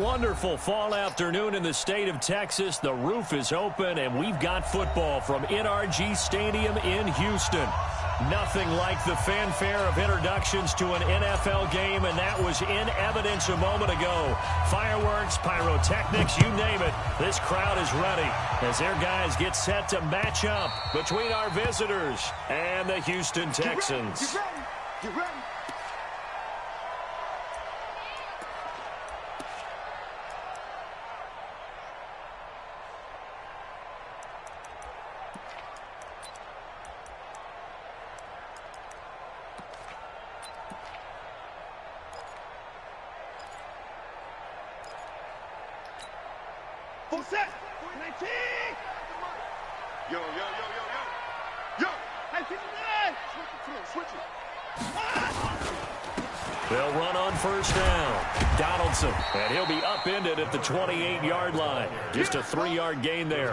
Wonderful fall afternoon in the state of Texas. The roof is open, and we've got football from NRG Stadium in Houston. Nothing like the fanfare of introductions to an NFL game, and that was in evidence a moment ago. Fireworks, pyrotechnics, you name it. This crowd is ready as their guys get set to match up between our visitors and the Houston Texans. Get ready. Full set. 19. Yo. 19. Switch it. They'll run on first down. Donaldson, and he'll be upended at the 28-yard line. Just a 3-yard gain there.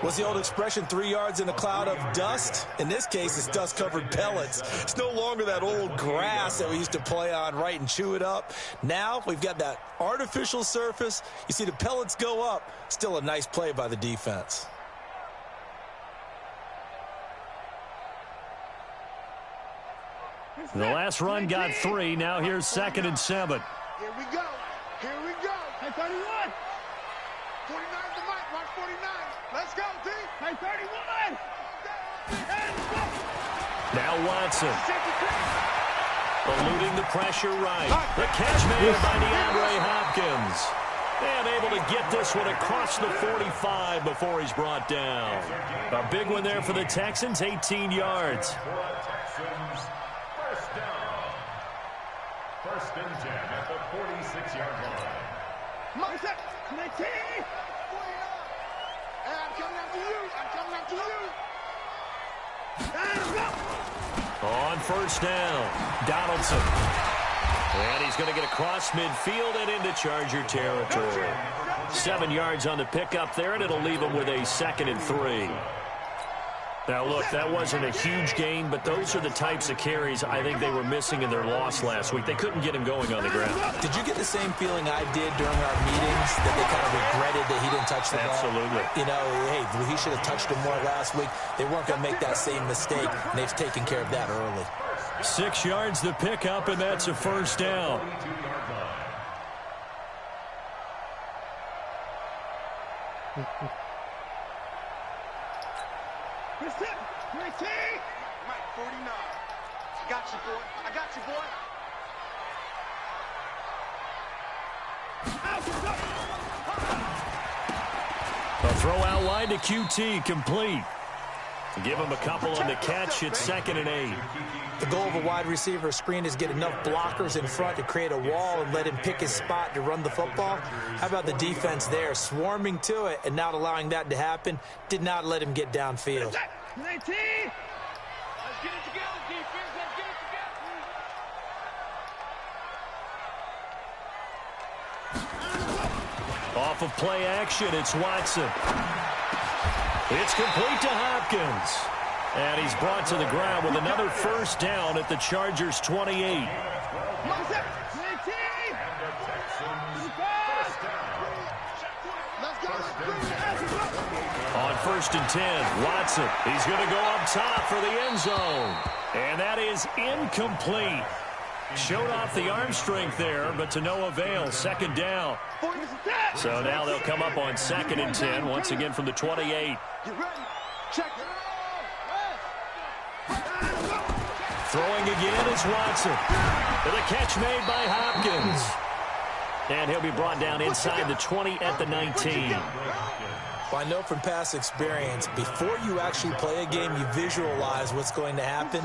What's the old expression, 3 yards in a cloud of dust? In this case, it's dust-covered pellets. It's no longer that old grass that we used to play on, right, and chew it up. Now we've got that artificial surface. You see the pellets go up. Still a nice play by the defense. The last run got 3. Now here's 2nd and 7. Here we go. Hey, 31. 49 to Mike. Mark 49. Let's go, D. Hey, 31. Now Watson. Eluding the pressure right. The catch made by DeAndre Hopkins. And able to get this one across the 45 before he's brought down. A big one there for the Texans, 18 yards. First and 10 at the 46-yard line. Mike, 19. Hey, I'm coming after you. On first down, Donaldson. And he's going to get across midfield and into Charger territory. 7 yards on the pickup there, and it'll leave him with a 2nd and 3. Now, look, that wasn't a huge gain, but those are the types of carries I think they were missing in their loss last week. They couldn't get him going on the ground. Did you get the same feeling I did during our meetings, that they kind of regretted that he didn't touch the ball? Absolutely. You know, hey, he should have touched him more last week. They weren't going to make that same mistake, and they've taken care of that early. 6 yards the pickup, and that's a first down. Mike, 49. I got you, boy. A throw out line to QT, complete. Give him a couple on the catch. It's 2nd and 8. The goal of a wide receiver screen is get enough blockers in front to create a wall and let him pick his spot to run the football. How about the defense there, swarming to it and not allowing that to happen? Did not let him get downfield. 19. Let's get it together, defense. Let's get it together. Off of play action, it's Watson. It's complete to Hopkins. And he's brought to the ground with another first down at the Chargers' 28. On 1st and 10, Watson. He's going to go up top for the end zone. And that is incomplete. Showed off the arm strength there, but to no avail. 2nd down. So now they'll come up on 2nd and 10, once again from the 28. Throwing again is Watson. And the catch made by Hopkins. And he'll be brought down inside the 20 at the 19. Well, I know from past experience, before you actually play a game, you visualize what's going to happen.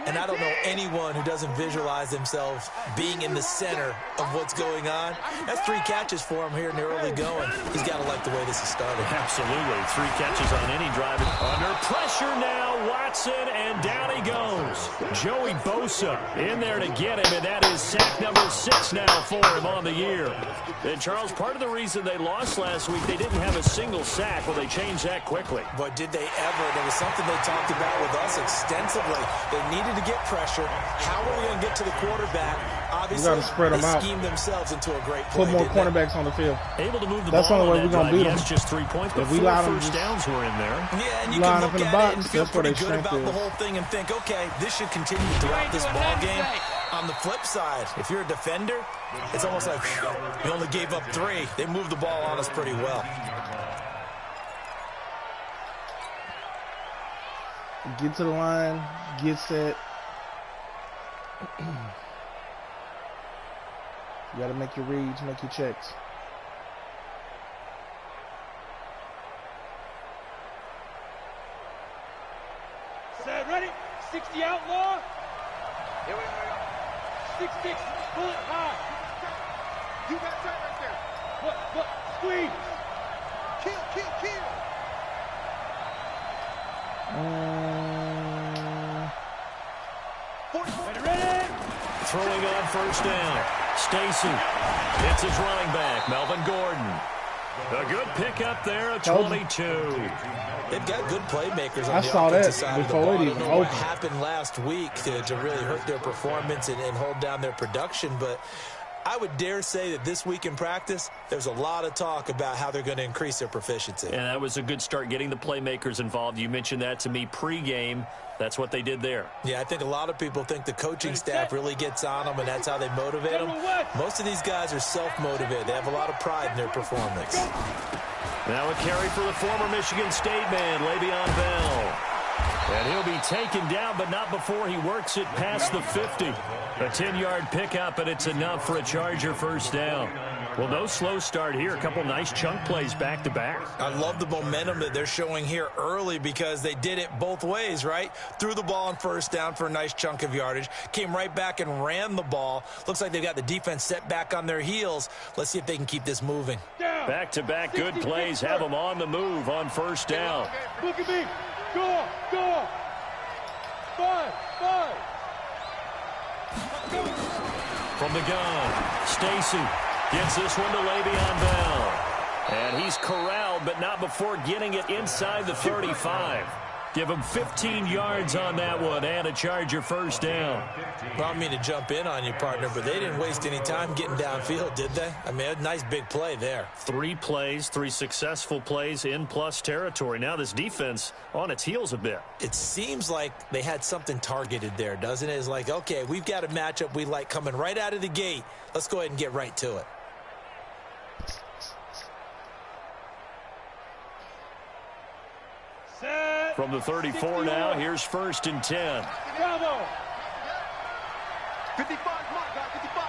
And I don't know anyone who doesn't visualize themselves being in the center of what's going on. That's 3 catches for him here in the early going. He's got to like the way this is started. Absolutely. 3 catches on any drive. Under pressure now, Watson, and down he goes. Joey Bosa in there to get him, and that is sack number 6 now for him on the year. And, Charles, part of the reason they lost last week, they didn't have a single sack. Well, they changed that quickly. But did they ever? There was something they talked about with us extensively. They needed needed to get pressure. How are we going to get to the quarterback? Obviously, we spread them out. Scheme themselves into a great play. Put more cornerbacks on the field. Able to move the That's ball the only way we're going to beat them. Yes, just 3 points, but if we 4 line first downs were in there. Yeah, and you line can up look in the at box, it and feel that's where pretty they good strength about the is. whole thing and think, okay, this should continue throughout this ball game. On the flip side, if you're a defender, it's almost like we only gave up 3. They moved the ball on us pretty well. Get to the line, get set. You got to make your reads, make your checks. Set, ready? 60 outlaw. Here we go. 6 sticks, pull it high. You got that right there. What? Squeeze. Kill. Ready? Throwing on first down. Stacy. It's his running back, Melvin Gordon. A good pickup there, a 22. They've got good playmakers on I the saw offensive that side of the before ball. it I don't even know what opened. happened last week to really hurt their performance and hold down their production, but I would dare say that this week in practice, there's a lot of talk about how they're going to increase their proficiency. And that was a good start, getting the playmakers involved. You mentioned that to me pregame. That's what they did there. Yeah, I think a lot of people think the coaching staff really gets on them, and that's how they motivate them. Most of these guys are self-motivated. They have a lot of pride in their performance. Now a carry for the former Michigan State man, Le'Veon Bell. And he'll be taken down, but not before he works it past the 50. A 10-yard pickup, and it's enough for a Charger first down. Well, no slow start here. A couple nice chunk plays back-to-back. I love the momentum that they're showing here early because they did it both ways, right? Threw the ball on first down for a nice chunk of yardage. Came right back and ran the ball. Looks like they've got the defense set back on their heels. Let's see if they can keep this moving. Back-to-back good plays. Have them on the move on first down. Look at me. Go. 5. From the gun, Stacy gets this one to Le'Veon Bell. And he's corralled, but not before getting it inside the 35. Give him 15 yards on that one and a Charger first down. Well, I don't mean to jump in on you, partner, but they didn't waste any time getting downfield, did they? I mean, a nice big play there. 3 plays, 3 successful plays in plus territory. Now this defense on its heels a bit. It seems like they had something targeted there, doesn't it? It's like, okay, we've got a matchup we like coming right out of the gate. Let's go ahead and get right to it. From the 34 now, here's 1st and 10. Bravo. 55, mark, 55.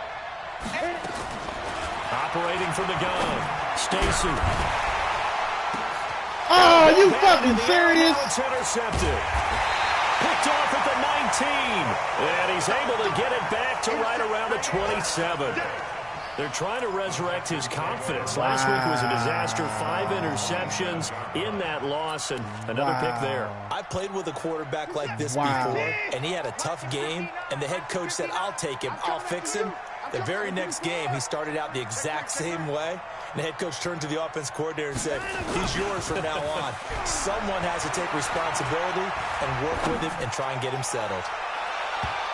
Operating from the gun, Stacy. Oh, you fucking serious? It's intercepted. Picked off at the 19. And he's able to get it back to right around the 27. They're trying to resurrect his confidence. Last week was a disaster. 5 interceptions in that loss, and another pick there. I played with a quarterback like this before, and he had a tough game, and the head coach said, I'll take him, I'll fix him. The very next game, he started out the exact same way, and the head coach turned to the offense coordinator and said, he's yours from now on. Someone has to take responsibility and work with him and try and get him settled.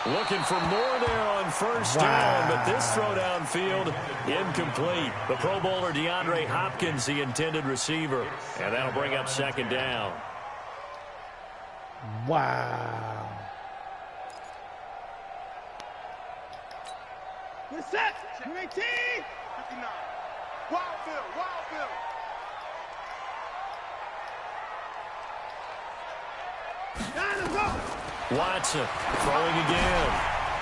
Looking for more there on first down, but this throw downfield incomplete. The Pro Bowler DeAndre Hopkins, the intended receiver, and that'll bring up 2nd down. Wow. We're set. 218. 59. Wildfield. Down, go. Watson throwing again.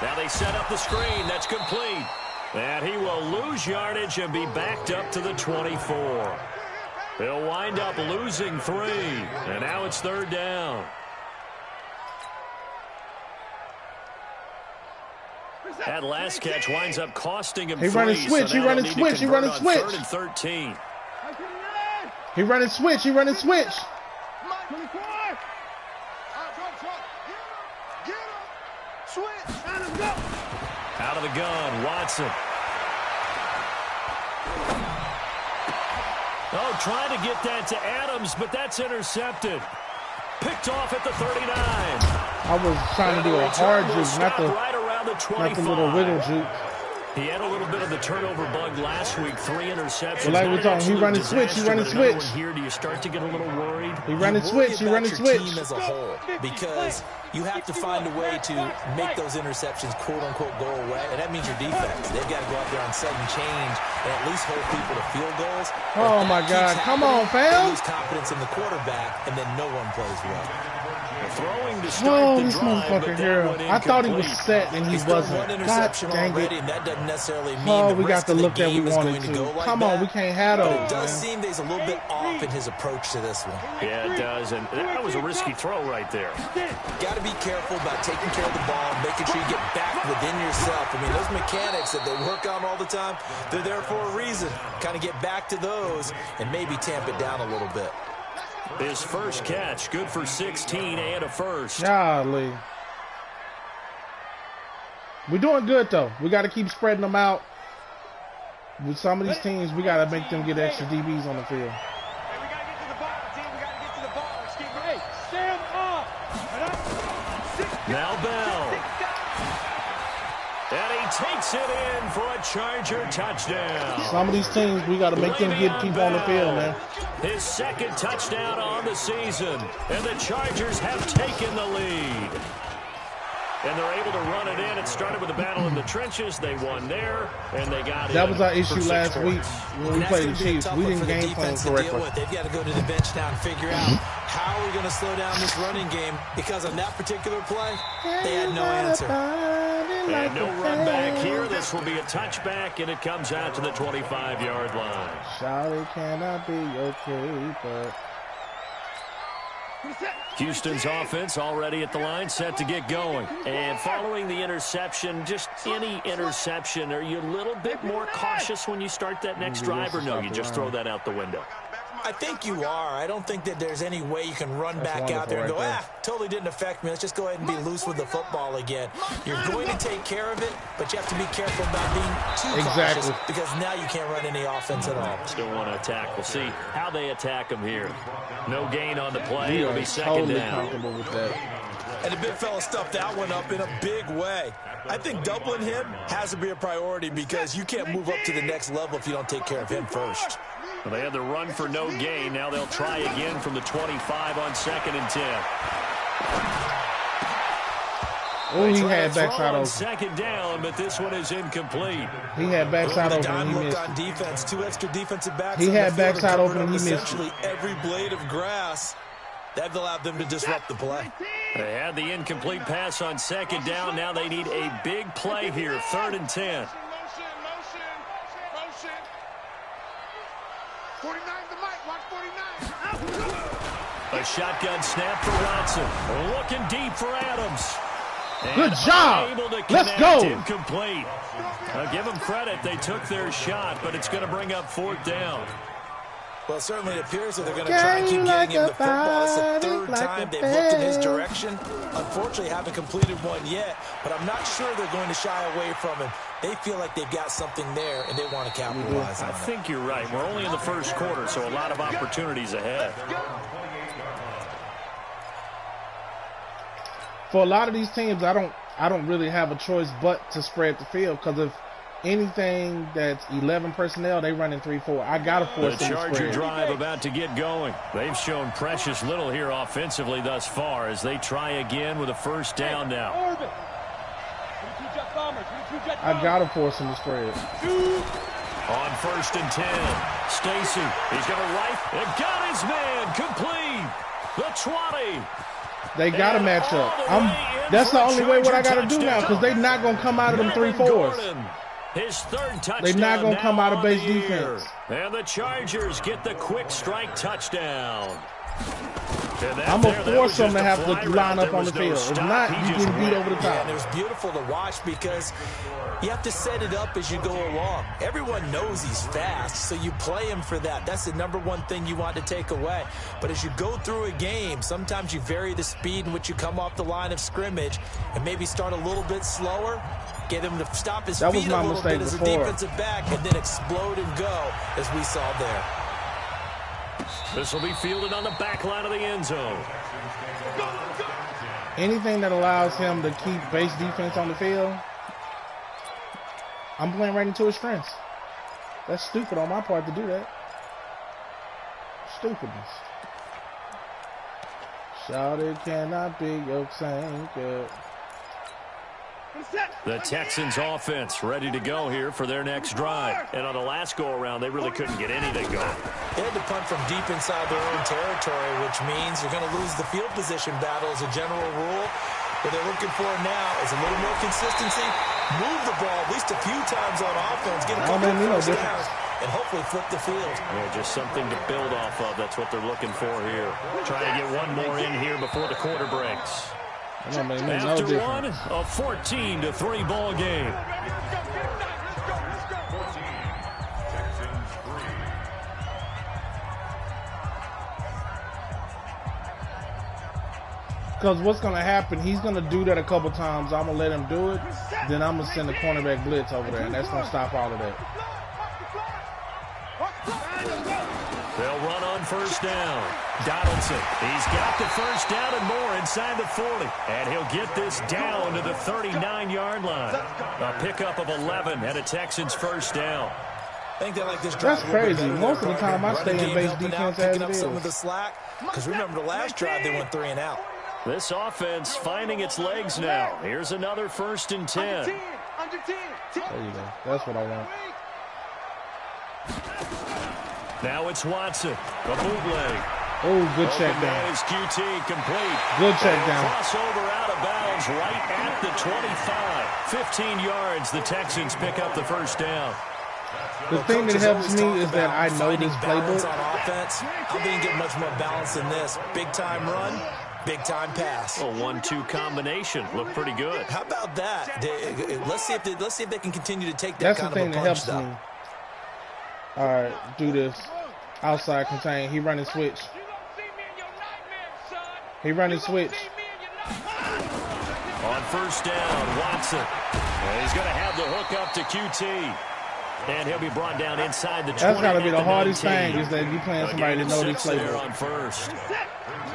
Now they set up the screen. That's complete. And he will lose yardage and be backed up to the 24. He'll wind up losing 3. And now it's 3rd down. That last catch winds up costing him 3. He running switch. So He running switch. He running switch. 3rd and 13. He running switch. He running switch. 24. Get him. Switch. Down, go. Out of the gun, Watson. Oh, trying to get that to Adams, but that's intercepted. Picked off at the 39. I was trying to do a hard juke, not the little wiggle juke. He had a little bit of the turnover bug last week, 3 interceptions. Well, like we're talking, he running switch, he running switch. Here, do you start to get a little worried? He running switch, he running switch. Team as a whole, because you have to find a way to make those interceptions quote unquote go away, and that means your defense. They've got to go out there on sudden change and at least hold people to field goals. Oh my God, come on, fam! They lose confidence in the quarterback, and then no one plays well. Throwing to start this motherfucker here. I thought he was set and he wasn't. God dang it. And that doesn't necessarily mean Oh, the we got rest the of the look that we game is wanted going to to. go like Come on, that. we can't have those, But it does man. seem that he's a little bit off in his approach to this one. Yeah, it does, and that was a risky throw right there. Got to be careful about taking care of the ball, making sure you get back within yourself. I mean, those mechanics that they work on all the time, they're there for a reason. Kind of get back to those and maybe tamp it down a little bit. His first catch, good for 16 and a first. Golly. We're doing good, though. We got to keep spreading them out. With some of these teams, we got to make them get extra DBs on the field. Hey, we got to get to the ball, team. We got to get to the ball. Excuse me. Hey, stand up. Now Bell. And he takes it in for a Charger touchdown. Some of these teams, we got to make them get people on the field, man. His second touchdown on the season. And the Chargers have taken the lead. And they're able to run it in. It started with a battle in the trenches. They won there, and they got it. That was our issue last week when we played the Chiefs. We didn't game plan correctly. They've got to go to the bench now and figure out how we're going to slow down this running game, because on that particular play, they had no answer. And no run back here. This will be a touchback, and it comes out to the 25-yard line. Shawty, can I be okay, but... Houston's offense already at the line, set to get going. And following the interception, just any interception, are you a little bit more cautious when you start that next drive, or no, you just throw that out the window? I think you are. I don't think that there's any way you can run back out there and go, totally didn't affect me. Let's just go ahead and be loose with the football again. You're going to take care of it, but you have to be careful about being too cautious, because now you can't run any offense at all. Still want to attack. We'll see how they attack them here. No gain on the play. It'll be second down. Comfortable with that. And the big fella stuffed that one up in a big way. I think doubling him has to be a priority, because you can't move up to the next level if you don't take care of him first. Well, they had the run for no gain. Now they'll try again from the 25 on 2nd and 10. Oh, he had backside open. Second down, but this one is incomplete. He had backside open and he missed. On defense, 2 extra defensive backs. He had backside open and he missed. Essentially every blade of grass. That allowed them to disrupt the play. They had the incomplete pass on 2nd down. Now they need a big play here, 3rd and 10. 49 the mic, watch 49. A shotgun snap for Watson. Looking deep for Adams. And good job. Able to Let's connect. go. Incomplete. I'll give them credit. They took their shot, but it's going to bring up 4th down. Well, certainly it appears that they're going to try and keep getting him the football. It's the 3rd time they've looked in his direction. Unfortunately, haven't completed one yet, but I'm not sure they're going to shy away from him. They feel like they've got something there, and they want to capitalize on it. I think you're right. We're only in the first quarter, so a lot of opportunities ahead. For a lot of these teams, I don't really have a choice but to spread the field, because if anything that's 11 personnel, they run in 3-4. I gotta force them to spread. The Charger drive about to get going. They've shown precious little here offensively thus far as they try again with a first down now. I gotta force them to spread. On 1st and 10, Stacy, he's going to right and got his man complete. The 20. They gotta match up. That's the only way what I gotta do now, because they're not gonna come out of them 3-4s. His 3rd touchdown. They're not gonna come out of base defense. And the Chargers get the quick strike touchdown. I'm going to force them to have to line up on the field. If not, you can beat over the top. Yeah, and it was beautiful to watch, because you have to set it up as you go along. Everyone knows he's fast, so you play him for that. That's the #1 thing you want to take away. But as you go through a game, sometimes you vary the speed in which you come off the line of scrimmage and maybe start a little bit slower, get him to stop his feet a little bit as a defensive back, and then explode and go, as we saw there. This will be fielded on the back line of the end zone. Anything that allows him to keep base defense on the field, I'm playing right into his strengths. That's stupid on my part to do that. Stupidness. Shouted cannot be your same good. The Texans offense ready to go here for their next drive. And on the last go-around, they really couldn't get anything going. They had to punt from deep inside their own territory, which means you're going to lose the field position battle as a general rule. What they're looking for now is a little more consistency. Move the ball at least a few times on offense. Get a couple of first downs and hopefully flip the field. Yeah, just something to build off of. That's what they're looking for here. Trying to get one more in here before the quarter breaks. After one, a 14-3 ball game. Because what's going to happen, he's going to do that a couple times. I'm going to let him do it. Then I'm going to send the cornerback blitz over there, and that's going to stop all of that. They'll run on first down. Donaldson, he's got the first down and more inside the 40. And he'll get this down to the 39-yard line. A pickup of 11 and a Texans first down. I think they like this drive. That's crazy. Most of the time I stay in base defense as it is. Some of the slack, because remember the last drive they went 3 and out. This offense finding its legs now. Here's another 1st and 10. There you go. That's what I want. Now it's Watson, a bootleg. Oh, good check down. Is QT complete. Good check down. Crossover out of bounds right at the 25. 15 yards. The Texans pick up the first down. The thing that helps me is that I know this playbook. On offense, I didn't get much more balance than this. Big time run, big time pass. A 1-2 combination. Looked pretty good. How about that? Let's see if they can continue to take that That's kind the of a thing that punch, helps me. All right, do this. Outside contain. He running switch. He running switch. On first down, Watson. And he's going to have the hook up to QT. And he'll be brought down inside the 20. That's got to be the hardest thing is that you playing somebody that knows this playbook. On first.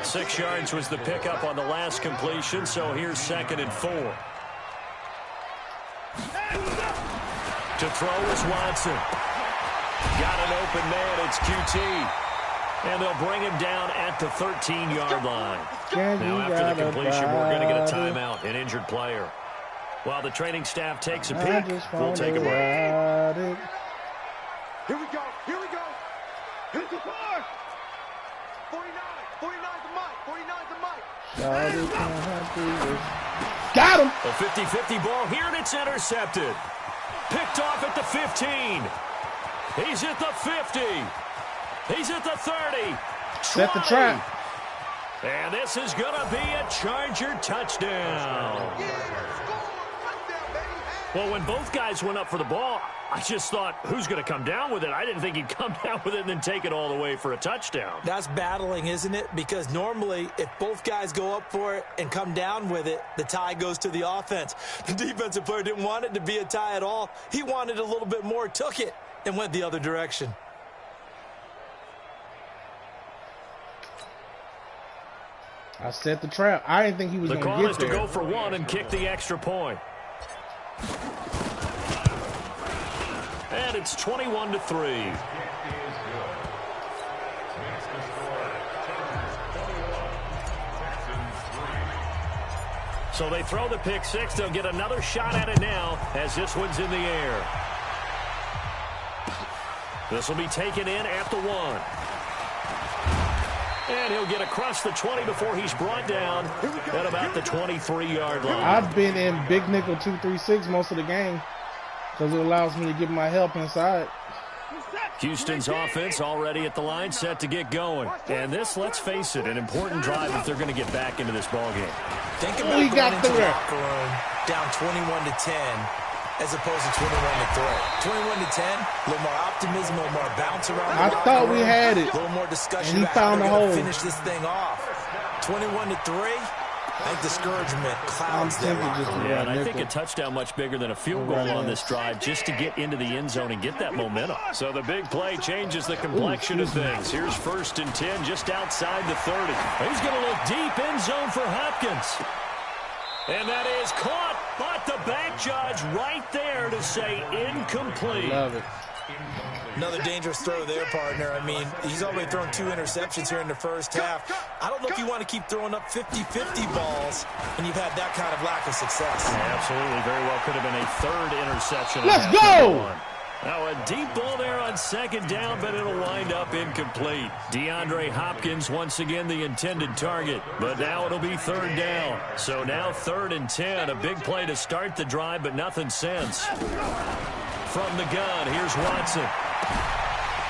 6 yards was the pickup on the last completion, so here's 2nd and 4. To throw is Watson. Got an open man, it's QT. And they'll bring him down at the 13-yard line. Now after the completion, we're going to get a timeout, an injured player. While the training staff takes a peek, we'll take a break. Here we go. Here we go. Here's the bar. 49. 49's the mic. 49's the mic. Got him. A 50-50 ball here, and it's intercepted. Picked off at the 15. He's at the 50. He's at the 30. Set the trap. And this is going to be a Charger touchdown. Well, when both guys went up for the ball, I just thought, who's going to come down with it? I didn't think he'd come down with it and then take it all the way for a touchdown. That's battling, isn't it? Because normally, if both guys go up for it and come down with it, the tie goes to the offense. The defensive player didn't want it to be a tie at all. He wanted a little bit more, took it, and went the other direction. I set the trap. I didn't think he was going to get there. The call is to go for one and kick the extra point. And it's 21-3. So they throw the pick six. They'll get another shot at it now as this one's in the air. This will be taken in at the 1. And he'll get across the 20 before he's brought down at about the 23-yard line. I've been in big nickel 2-3-6 most of the game because it allows me to get my help inside. Houston's offense already at the line, set to get going. And this, let's face it, an important drive if they're going to get back into this ballgame. Think about going into the locker room down 21-10 as opposed to 21-3. 21-10, a little more optimism, a little more bounce around. I thought we had it. A little more discussion and he found the hole. Finish this thing off. 21-3. I think discouragement clouds them. Yeah, and I think a touchdown much bigger than a field goal on this drive just to get into the end zone and get that momentum. So the big play changes the complexion of things. Here's 1st and 10 just outside the 30. He's going to look deep end zone for Hopkins. And that is caught, but the back judge right there to say incomplete. Love it. Another dangerous throw there, partner. I mean, he's already thrown 2 interceptions here in the first half. I don't know if you want to keep throwing up 50-50 balls when you've had that kind of lack of success. Yeah, absolutely. Very well could have been a 3rd interception. Let's go! Now a deep ball there on 2nd down, but it'll wind up incomplete. DeAndre Hopkins once again the intended target, but now it'll be 3rd down. So now 3rd and 10, a big play to start the drive, but nothing since. From the gun, here's Watson.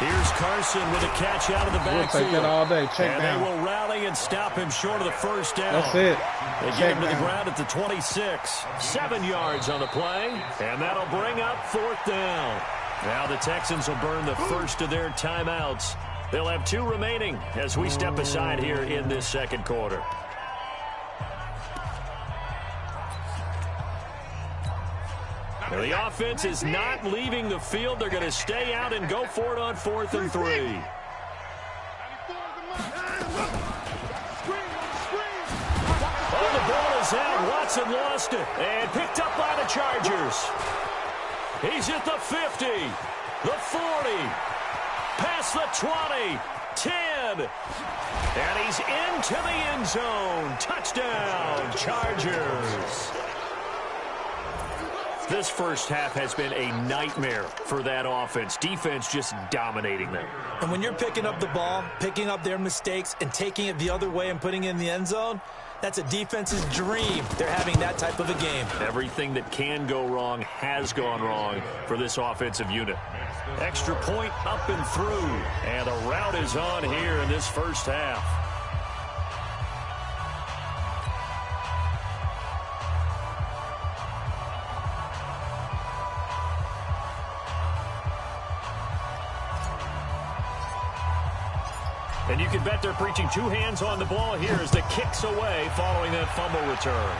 Here's Carson with a catch out of the backfield. We'll take that all day. Check and down. They will rally and stop him short of the 1st down. That's it. They get him to the ground at the 26. 7 yards on the play, and that'll bring up 4th down. Now the Texans will burn the first of their timeouts. They'll have 2 remaining as we step aside here in this 2nd quarter. Now the offense is not leaving the field. They're going to stay out and go for it on 4th and 3. Oh, the ball is out. Watson lost it and picked up by the Chargers. He's at the 50, the 40, past the 20, 10, and he's into the end zone. Touchdown, Chargers. This first half has been a nightmare for that offense. Defense just dominating them. And when you're picking up the ball, picking up their mistakes, and taking it the other way and putting it in the end zone, that's a defense's dream. They're having that type of a game. Everything that can go wrong has gone wrong for this offensive unit. Extra point up and through. And the route is on here in this first half. And you can bet they're preaching 2 hands on the ball here as the kick's away following that fumble return.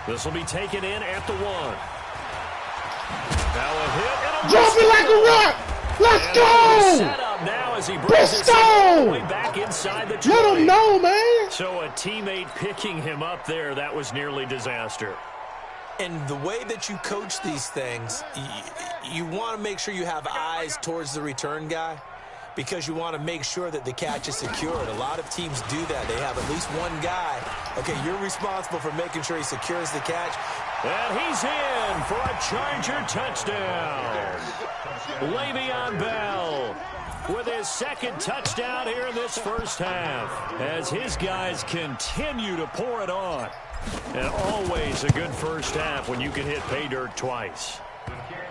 This will be taken in at the 1. Now a hit and a drop it like a rock. Let's go. Set up now as he brings it all the way back inside the 20. Let him know, man. So a teammate picking him up there, that was nearly disaster. And the way that you coach these things, you want to make sure you have eyes towards the return guy, because you want to make sure that the catch is secured. A lot of teams do that. They have at least one guy. Okay, you're responsible for making sure he secures the catch. And he's in for a Charger touchdown. Le'Veon Bell with his 2nd touchdown here in this first half as his guys continue to pour it on. And always a good first half when you can hit pay dirt twice.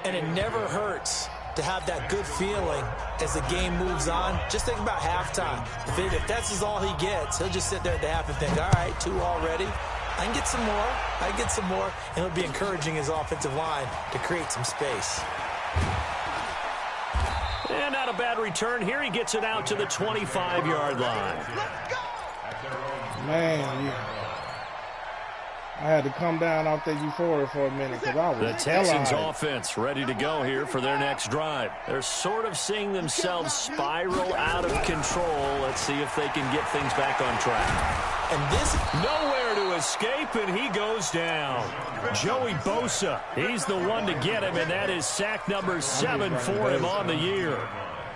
And it never hurts to have that good feeling as the game moves on. Just think about halftime. If that's all he gets, he'll just sit there at the half and think, all right, 2 already. I can get some more. I can get some more. And it'll be encouraging his offensive line to create some space. And not a bad return here. He gets it out to the 25-yard line. Man, I had to come down off that euphoria for a minute because I was the Texans offense ready to go here for their next drive. They're sort of seeing themselves spiral out of control. Let's see if they can get things back on track. And this nowhere to escape, and he goes down. Joey Bosa, he's the one to get him, and that is sack number 7 for him on the year.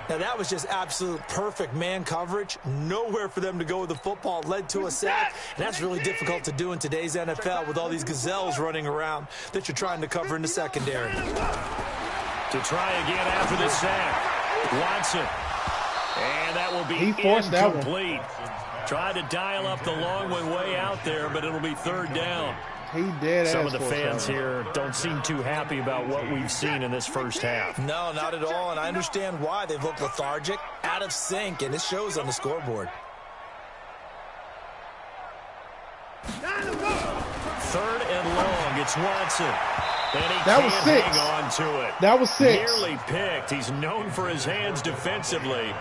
Now, that was just absolute perfect man coverage. Nowhere for them to go with the football. Led to a sack. And that's really difficult to do in today's NFL with all these gazelles running around that you're trying to cover in the secondary. To try again after the sack. Watson. And that will be incomplete. Tried to dial up the long one way out there, but it'll be 3rd down. He did. Some of the fans here don't seem too happy about what we've seen in this first half. No, not at all, and I understand why. They've looked lethargic, out of sync, and it shows on the scoreboard. 3rd and long. It's Watson. And he that was 6. Hang on to it. That was 6. Nearly picked. He's known for his hands defensively.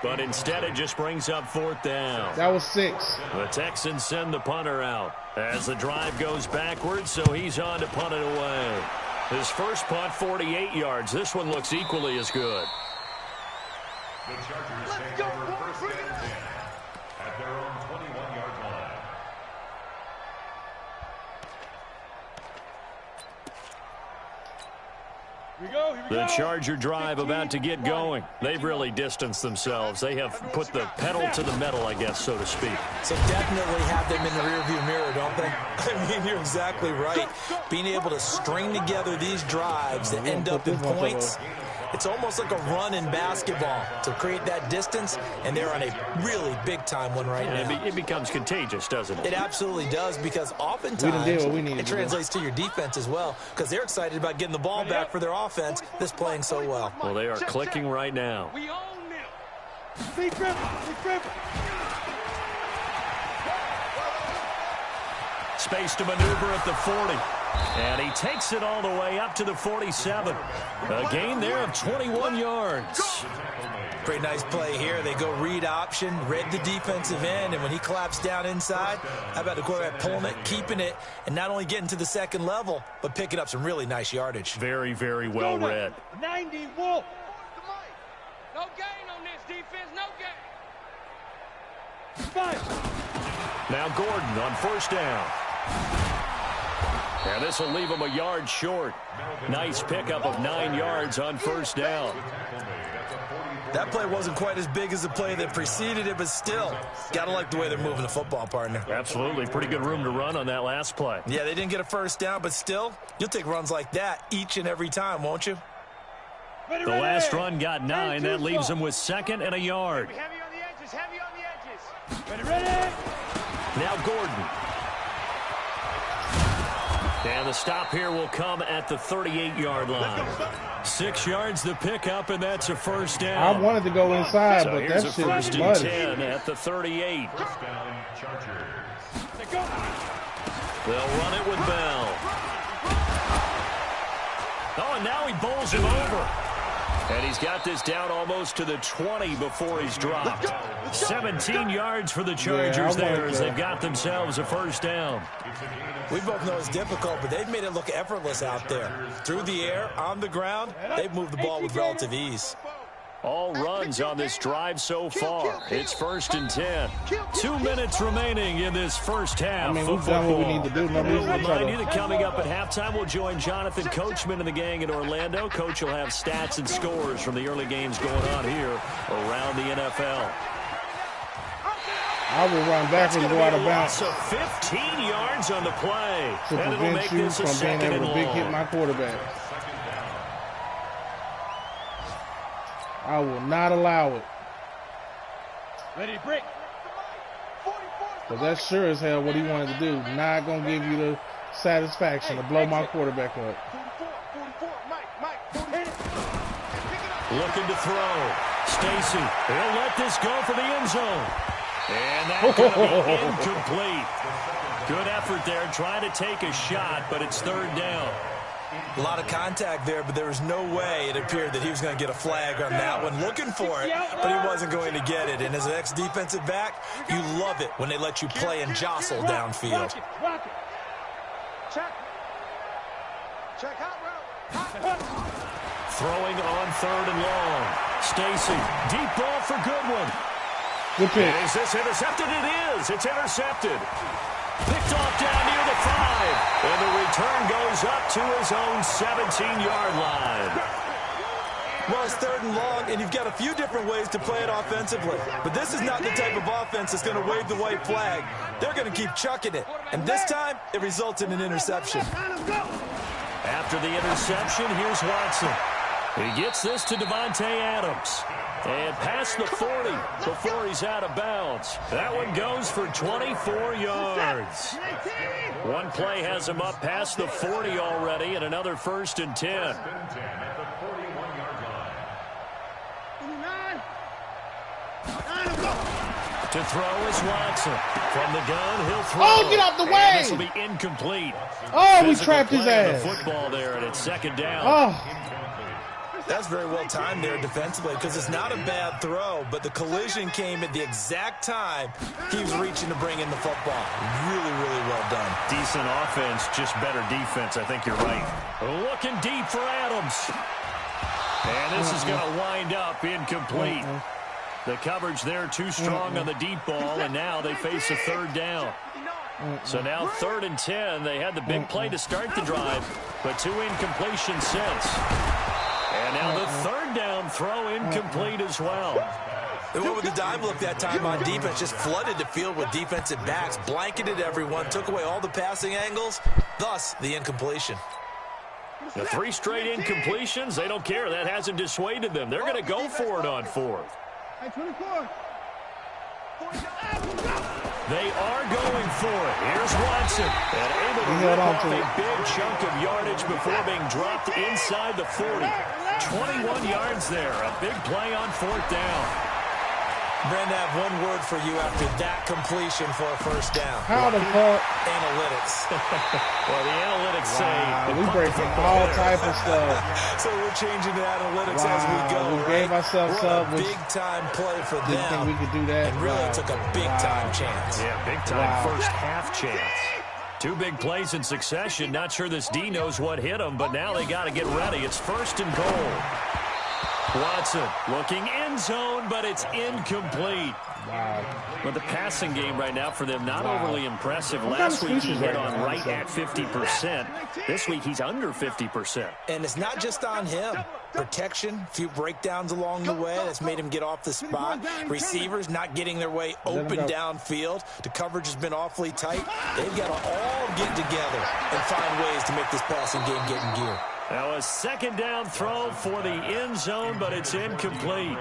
But instead, it just brings up 4th down. That was 6. The Texans send the punter out as the drive goes backwards, so he's on to punt it away. His first punt, 48 yards. This one looks equally as good. The Chargers take over 1st and 10 at their own 21-yard line. The Charger drive about to get going. They've really distanced themselves. They have put the pedal to the metal, I guess, so to speak. So definitely have them in the rearview mirror, don't they? I mean, you're exactly right. Being able to string together these drives that end up in points, it's almost like a run in basketball to create that distance, and they're on a really big-time one right now. It becomes contagious, doesn't it? It absolutely does, because oftentimes it translates to your defense as well, because they're excited about getting the ball back for their offense that's playing so well. Well, they are clicking right now. We own them. Be crippled. Space to maneuver at the 40. And he takes it all the way up to the 47. A gain there of 21 yards. Pretty nice play here. They go read option, read the defensive end, and when he claps down inside, how about the quarterback pulling it, keeping it, and not only getting to the second level, but picking up some really nice yardage. Very, very well read. 90 Wolf. No gain on this defense, no gain. Five. Now Gordon on first down. And this will leave him a yard short. Nice pickup of 9 yards on first down. That play wasn't quite as big as the play that preceded it, but still, gotta like the way they're moving the football, partner. Absolutely. Pretty good room to run on that last play. Yeah, they didn't get a first down, but still, you'll take runs like that each and every time, won't you? The last run got 9. That leaves him with 2nd and a yard. Heavy on the edges, heavy on the edges. Ready. Now Gordon. And the stop here will come at the 38-yard line. 6 yards the pickup, and that's a first down. I wanted to go inside, so but here's that a shit first was and muddy. 10 at the 38. First down, Chargers. They'll run it with Bell. Oh, and now he bowls him over. And he's got this down almost to the 20 before he's dropped. 17 yards for the Chargers there as they've got themselves a first down. We both know it's difficult, but they've made it look effortless out there. Through the air, on the ground, they've moved the ball with relative ease. All runs on this drive so far. It's 1st and 10. 2 minutes remaining in this first half. I mean, we've done what we need to do. No reason to Remind you that coming up at halftime, we'll join Jonathan Coachman and the gang in Orlando. Coach will have stats and scores from the early games going on here around the NFL. I will run backwards and go out of bounds. So 15 yards on the play. To and it'll make prevent you this a from being second able and to big long. hit my quarterback. I will not allow it. Ready, break. Because that's sure as hell what he wanted to do. Not going to give you the satisfaction to blow my quarterback up. 44, Mike. Looking to throw. Stacy. He'll let this go for the end zone. And that's going to be incomplete. Good effort there, trying to take a shot, but it's 3rd down. A lot of contact there, but there was no way it appeared that he was going to get a flag on that one. Looking for it, but he wasn't going to get it. And as an ex-defensive back, you love it when they let you play and jostle downfield. Rock it. Check hot route. Throwing on 3rd and long. Stacy, deep ball for Goodwin. Good pick. Is this intercepted? It is. It's intercepted. Picked off down near the 5. And the return goes up to his own 17-yard line. Well, it's 3rd and long, and you've got a few different ways to play it offensively. But this is not the type of offense that's going to wave the white flag. They're going to keep chucking it. And this time, it results in an interception. After the interception, here's Watson. He gets this to Devontae Adams. And past the 40 before he's out of bounds. That one goes for 24 yards. One play has him up past the 40 already, and another 1st and 10. To throw is Watson. From the gun, he'll throw. Oh, get out the way! And this will be incomplete. Oh, we Physical trapped his play on ass. the football there, and it's 2nd down. Oh, That's very well timed there defensively, because it's not a bad throw, but the collision came at the exact time he was reaching to bring in the football. Really, really well done. Decent offense, just better defense. I think you're right. Looking deep for Adams. And this is going to wind up incomplete. The coverage there too strong on the deep ball, and now they face a 3rd down. So now 3rd and 10. They had the big play to start the drive, but 2 incompletions since. And now the 3rd down throw incomplete as well. They went with the dive look that time on defense, just flooded the field with defensive backs, blanketed everyone, took away all the passing angles, thus the incompletion. The 3 straight incompletions, they don't care. That hasn't dissuaded them. They're going to go for it on 4th. They are going for it. Here's Watson. And able to rip off a big chunk of yardage before being dropped inside the 40. 21 yards there. A big play on 4th down. Brandon, I have one word for you after that completion for a first down. How the fuck? Analytics. Well, the analytics say we breaking all type of stuff. So we're changing the analytics as we go. We gave ourselves up. Big-time play for them. Didn't think we could do that. And really took a big-time chance. Yeah, big-time first half chance. 2 big plays in succession. Not sure this D knows what hit him, but now they got to get ready. It's 1st and goal. Watson looking end zone, but it's incomplete. Wow. But the passing game right now for them, not overly impressive. Last week he hit on right at 50%. This week he's under 50%. And it's not just on him. Protection, a few breakdowns along the way. That's made him get off the spot. Receivers not getting their way open downfield. The coverage has been awfully tight. They've got to all get together and find ways to make this passing game get in gear. Now a 2nd down throw for the end zone, but it's incomplete.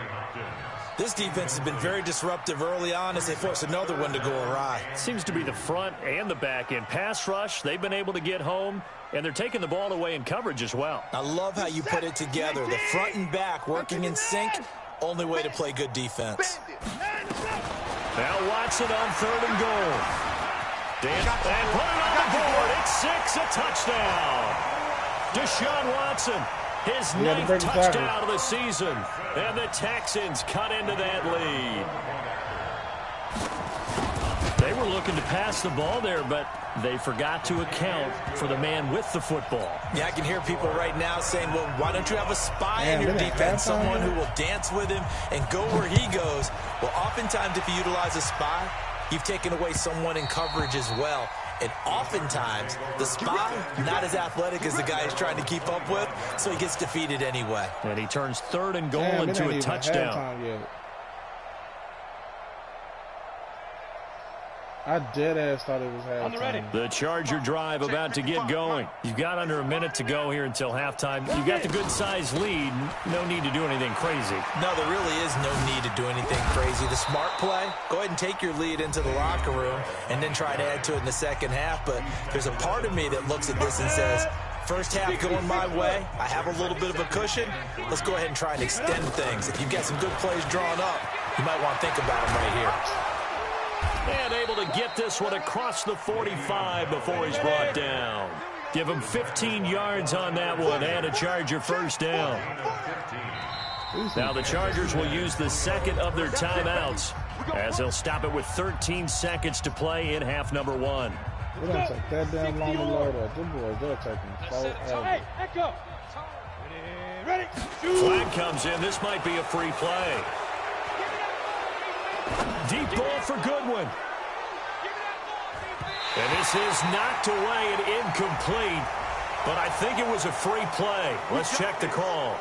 This defense has been very disruptive early on as they force another one to go awry. Seems to be the front and the back end. Pass rush, they've been able to get home, and they're taking the ball away in coverage as well. I love how you put it together. The front and back working in sync, only way to play good defense. Now Watson on 3rd and goal. And put it on the board. It's 6, a touchdown. Deshaun Watson, his 9th touchdown of the season. And the Texans cut into that lead. They were looking to pass the ball there, but they forgot to account for the man with the football. Yeah, I can hear people right now saying, well, why don't you have a spy in your defense, someone who will dance with him and go where he goes? Well, oftentimes if you utilize a spy, you've taken away someone in coverage as well. And oftentimes, the spy, not as athletic as the guy he's trying to keep up with, so he gets defeated anyway. And he turns 3rd and goal into a touchdown. I dead-ass thought it was halftime. The Charger drive about to get going. You've got under a minute to go here until halftime. You've got the good-sized lead. No need to do anything crazy. No, there really is no need to do anything crazy. The smart play, go ahead and take your lead into the locker room and then try to add to it in the second half. But there's a part of me that looks at this and says, first half going my way, I have a little bit of a cushion. Let's go ahead and try and extend things. If you've got some good plays drawn up, you might want to think about them right here. And able to get this one across the 45 before he's brought down. Give him 15 yards on that one and a Charger first down. Now the Chargers will use the 2nd of their timeouts as they'll stop it with 13 seconds to play in half number 1. We don't take that damn long to load up. Them boys, they're taking forever. Hey, echo. Ready? Flag comes in. This might be a free play. Deep ball for Goodwin. And this is knocked away and incomplete. But I think it was a free play. Let's check the call.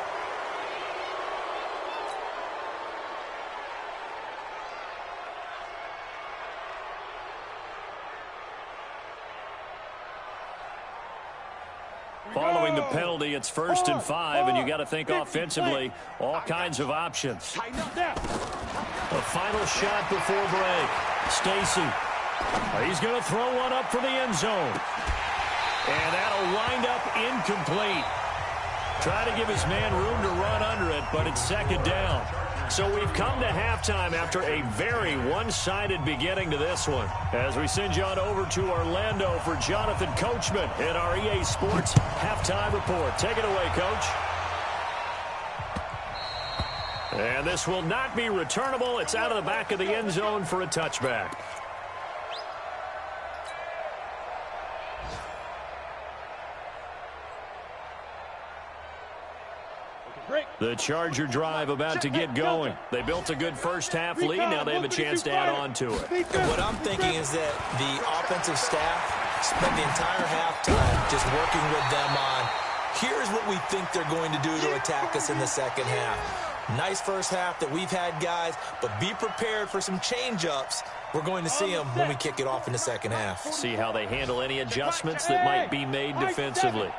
Following the penalty, it's 1st and 5, and you got to think offensively, all kinds of options. A final shot before break. Stacy. He's going to throw one up for the end zone. And that'll wind up incomplete. Try to give his man room to run under it, but it's 2nd down. So we've come to halftime after a very one-sided beginning to this one. As we send you on over to Orlando for Jonathan Coachman in our EA Sports Halftime Report. Take it away, Coach. And this will not be returnable. It's out of the back of the end zone for a touchback. The Charger drive about to get going. They built a good first-half lead. Now they have a chance to add on to it. And what I'm thinking is that the offensive staff spent the entire halftime just working with them on, here's what we think they're going to do to attack us in the second half. Nice first half that we've had, guys, but be prepared for some change-ups. We're going to see them when we kick it off in the second half. See how they handle any adjustments that might be made defensively.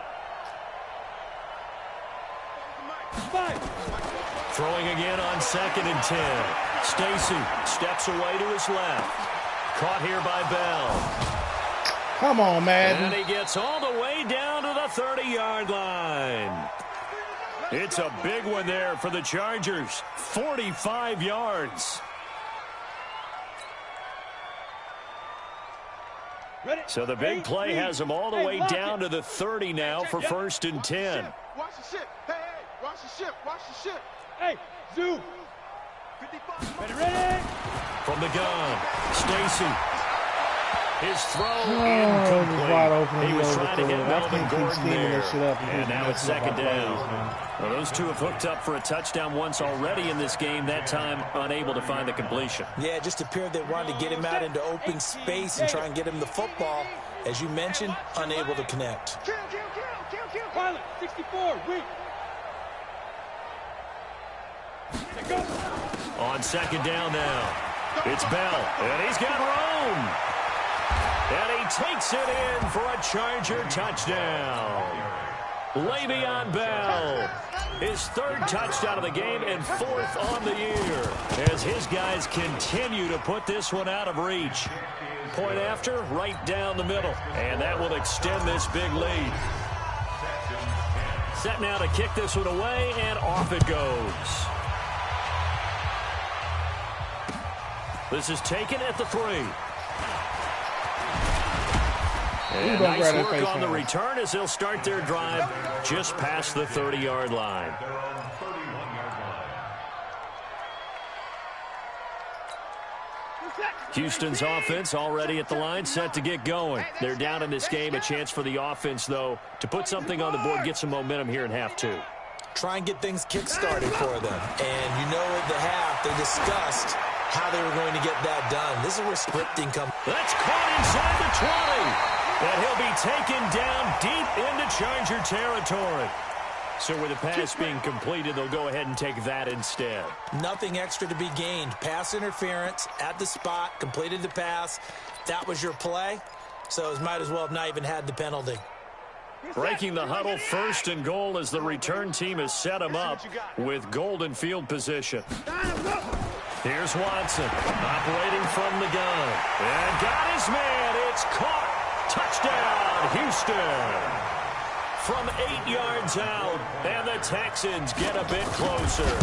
Throwing again on 2nd and 10. Stacy steps away to his left. Caught here by Bell. Come on, man. And he gets all the way down to the 30-yard line. It's a big one there for the Chargers. 45 yards. So the big play has them all the way down to the 30 now for 1st and 10. Watch the ship. Hey, watch the ship. Watch the ship. Hey, zoom. 55. Ready? From the gun, Stacy. His throw incomplete. Wide open. He was trying to get Melvin Gordon there. Up and now it's 2nd down. Well, those two have hooked up for a touchdown once already in this game, that time unable to find the completion. Yeah, it just appeared they wanted to get him out into open space and try and get him the football. As you mentioned, unable to connect. Pilot, 64, wait. On 2nd down now, it's Bell, and he's got room. And he takes it in for a Charger touchdown. Le'Veon Bell, his 3rd touchdown of the game and 4th on the year, as his guys continue to put this one out of reach. Point after, right down the middle, and that will extend this big lead. Set now to kick this one away, and off it goes. This is taken at the 3. And nice work on the return as they'll start their drive just past the 30-yard line. Houston's offense already at the line, set to get going. They're down in this game. A chance for the offense, though, to put something on the board, get some momentum here in half 2. Try and get things kick-started for them. And you know at the half they discussed how they were going to get that done. This is where scripting comes. That's caught inside the 20. And he'll be taken down deep into Charger territory. So with the pass being completed, they'll go ahead and take that instead. Nothing extra to be gained. Pass interference at the spot, completed the pass. That was your play. So it might as well have not even had the penalty. Breaking the huddle, 1st and goal as the return team has set him up with golden field position. Here's Watson operating from the gun. And got his man. It's caught. Touchdown, Houston. From 8 yards out, and the Texans get a bit closer.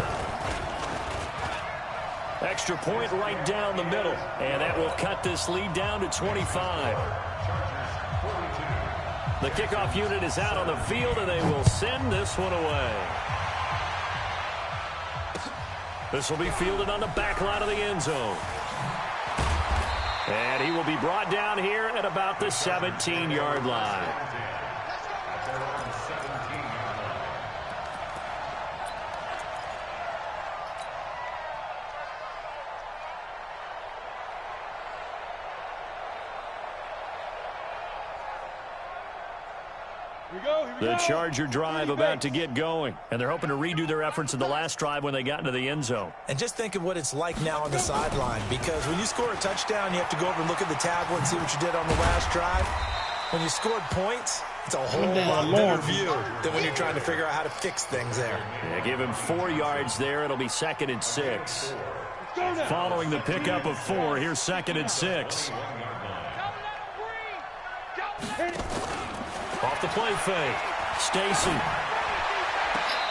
Extra point right down the middle, and that will cut this lead down to 25. The kickoff unit is out on the field, and they will send this one away. This will be fielded on the back line of the end zone. And he will be brought down here at about the 17-yard line. The Charger drive about to get going, and they're hoping to redo their efforts in the last drive when they got into the end zone. And just think of what it's like now on the sideline, because when you score a touchdown, you have to go over and look at the tablet and see what you did on the last drive. When you scored points, it's a whole lot better view than when you're trying to figure out how to fix things there. Yeah, give him 4 yards there. It'll be 2nd and 6. Following the pickup of 4, here's 2nd and 6. Off the play fake. Stacy.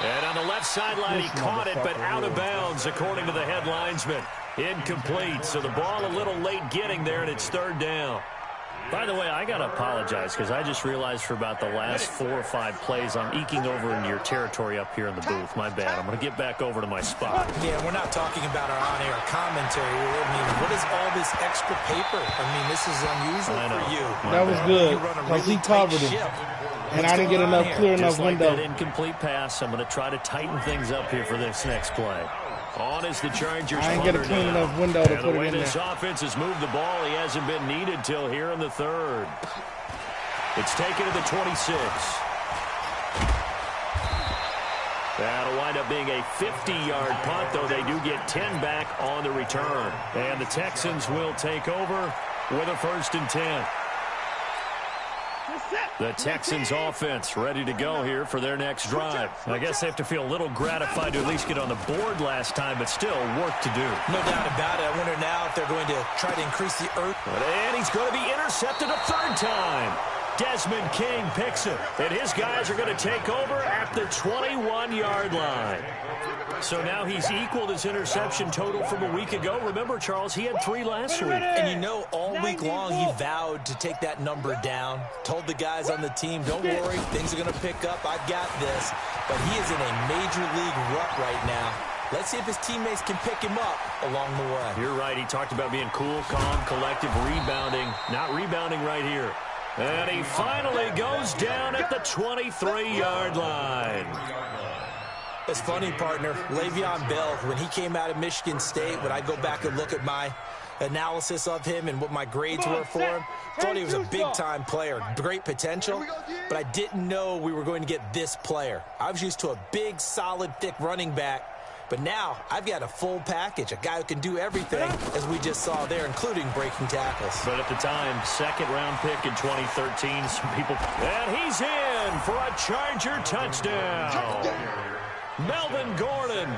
And on the left sideline, he caught it, but out of bounds, according to the head linesman. Incomplete, so the ball a little late getting there, and it's 3rd down. By the way, I got to apologize because I just realized for about the last 4 or 5 plays, I'm eking over into your territory up here in the booth. My bad. I'm going to get back over to my spot. Yeah, we're not talking about our on-air commentary. I mean, what is all this extra paper? I mean, this is unusual for you. That was good because he covered him. And I didn't get enough clear enough window. That incomplete pass. I'm going to try to tighten things up here for this next play. On is the Chargers. I didn't get a clean enough window to put it in there. The way this offense has moved the ball, he hasn't been needed till here in the third. It's taken to the 26. That'll wind up being a 50-yard punt, though they do get 10 back on the return. And the Texans will take over with a 1st and 10. The Texans offense ready to go here for their next drive. I guess they have to feel a little gratified to at least get on the board last time, but still work to do. No doubt about it. I wonder now if they're going to try to increase the earth. And he's going to be intercepted a 3rd time. Desmond King picks it, and his guys are going to take over at the 21-yard line. So now he's equaled his interception total from a week ago. Remember, Charles, he had 3 last week. And you know, all week long he vowed to take that number down. Told the guys on the team, don't worry, things are going to pick up. I've got this. But he is in a major league rut right now. Let's see if his teammates can pick him up along the way. You're right. He talked about being cool, calm, collective, rebounding. Not rebounding right here. And he finally goes down at the 23-yard line. It's funny, partner. Le'Veon Bell, when he came out of Michigan State, when I go back and look at my analysis of him and what my grades were for him, thought he was a big-time player, great potential, but I didn't know we were going to get this player. I was used to a big, solid, thick running back, but now I've got a full package, a guy who can do everything, as we just saw there, including breaking tackles. But at the time, 2nd-round pick in 2013, some people... And he's in for a Charger touchdown. Melvin Gordon,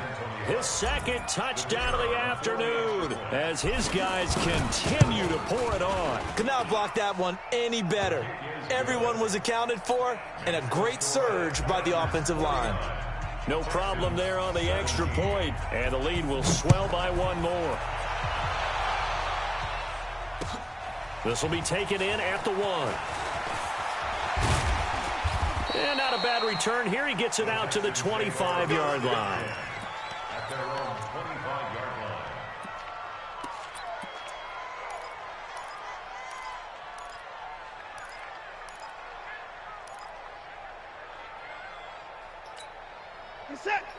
his 2nd touchdown of the afternoon, as his guys continue to pour it on. Could not block that one any better. Everyone was accounted for, and a great surge by the offensive line. No problem there on the extra point, and the lead will swell by 1 more. This will be taken in at the 1. And not a bad return here. He gets it out to the 25-yard line. At their own 25-yard line.